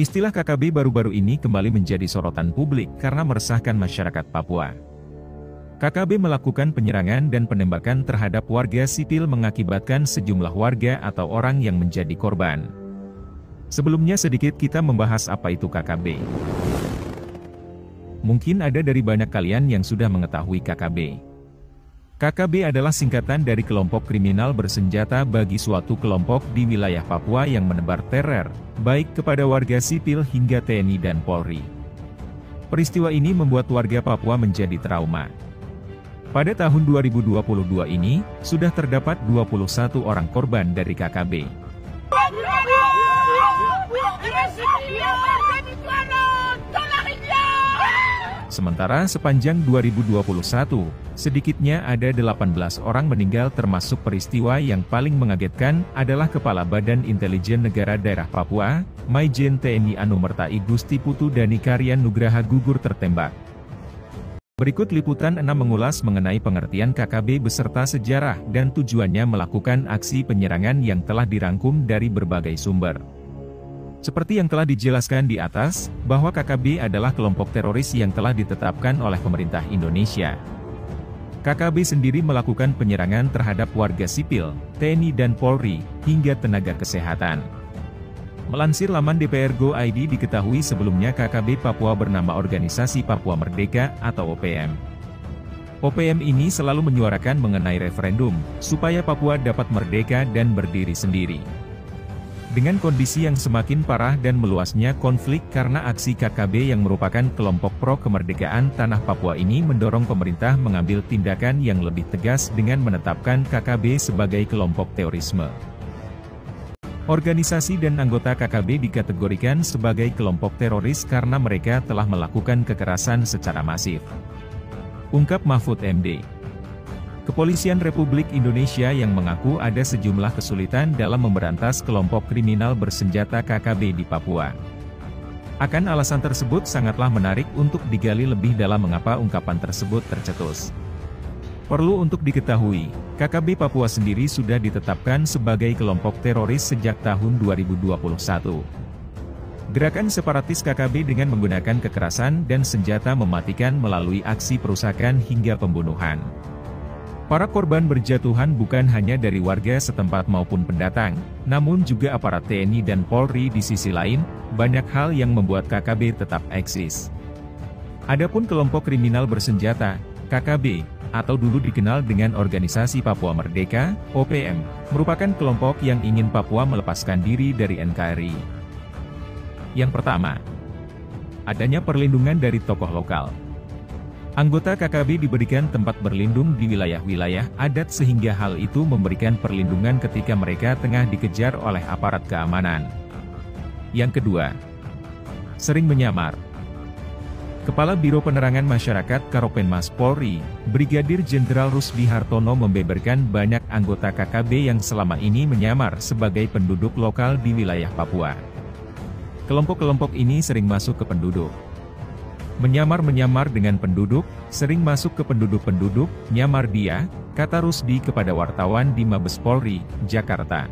Istilah KKB baru-baru ini kembali menjadi sorotan publik karena meresahkan masyarakat Papua. KKB melakukan penyerangan dan penembakan terhadap warga sipil mengakibatkan sejumlah warga atau orang yang menjadi korban. Sebelumnya sedikit kita membahas apa itu KKB. Mungkin ada dari banyak kalian yang sudah mengetahui KKB. KKB adalah singkatan dari kelompok kriminal bersenjata bagi suatu kelompok di wilayah Papua yang menebar teror, baik kepada warga sipil hingga TNI dan Polri. Peristiwa ini membuat warga Papua menjadi trauma. Pada tahun 2022 ini, sudah terdapat 21 orang korban dari KKB. Sementara sepanjang 2021, sedikitnya ada 18 orang meninggal termasuk peristiwa yang paling mengagetkan adalah Kepala Badan Intelijen Negara Daerah Papua, Maijen TNI Anumerta I Gusti Putu Dani Karyan Nugraha gugur tertembak. Berikut liputan 6 mengulas mengenai pengertian KKB beserta sejarah dan tujuannya melakukan aksi penyerangan yang telah dirangkum dari berbagai sumber. Seperti yang telah dijelaskan di atas, bahwa KKB adalah kelompok teroris yang telah ditetapkan oleh pemerintah Indonesia. KKB sendiri melakukan penyerangan terhadap warga sipil, TNI dan Polri, hingga tenaga kesehatan. Melansir laman DPR.go.id diketahui sebelumnya KKB Papua bernama Organisasi Papua Merdeka atau OPM. OPM ini selalu menyuarakan mengenai referendum, supaya Papua dapat merdeka dan berdiri sendiri. Dengan kondisi yang semakin parah dan meluasnya konflik karena aksi KKB yang merupakan kelompok pro-kemerdekaan tanah Papua ini mendorong pemerintah mengambil tindakan yang lebih tegas dengan menetapkan KKB sebagai kelompok terorisme. Organisasi dan anggota KKB dikategorikan sebagai kelompok teroris karena mereka telah melakukan kekerasan secara masif. Ungkap Mahfud MD. Kepolisian Republik Indonesia yang mengaku ada sejumlah kesulitan dalam memberantas kelompok kriminal bersenjata KKB di Papua. Akan alasan tersebut sangatlah menarik untuk digali lebih dalam mengapa ungkapan tersebut tercetus. Perlu untuk diketahui, KKB Papua sendiri sudah ditetapkan sebagai kelompok teroris sejak tahun 2021. Gerakan separatis KKB dengan menggunakan kekerasan dan senjata mematikan melalui aksi perusakan hingga pembunuhan. Para korban berjatuhan bukan hanya dari warga setempat maupun pendatang, namun juga aparat TNI dan Polri di sisi lain, banyak hal yang membuat KKB tetap eksis. Adapun kelompok kriminal bersenjata, KKB, atau dulu dikenal dengan Organisasi Papua Merdeka, OPM, merupakan kelompok yang ingin Papua melepaskan diri dari NKRI. Yang pertama, adanya perlindungan dari tokoh lokal. Anggota KKB diberikan tempat berlindung di wilayah-wilayah adat sehingga hal itu memberikan perlindungan ketika mereka tengah dikejar oleh aparat keamanan. Yang kedua, sering menyamar. Kepala Biro Penerangan Masyarakat Karopenmas Polri, Brigadir Jenderal Rusdi Hartono membeberkan banyak anggota KKB yang selama ini menyamar sebagai penduduk lokal di wilayah Papua. Kelompok-kelompok ini sering masuk ke penduduk. Menyamar-menyamar dengan penduduk, sering masuk ke penduduk-penduduk, nyamar dia, kata Rusdi kepada wartawan di Mabes Polri, Jakarta.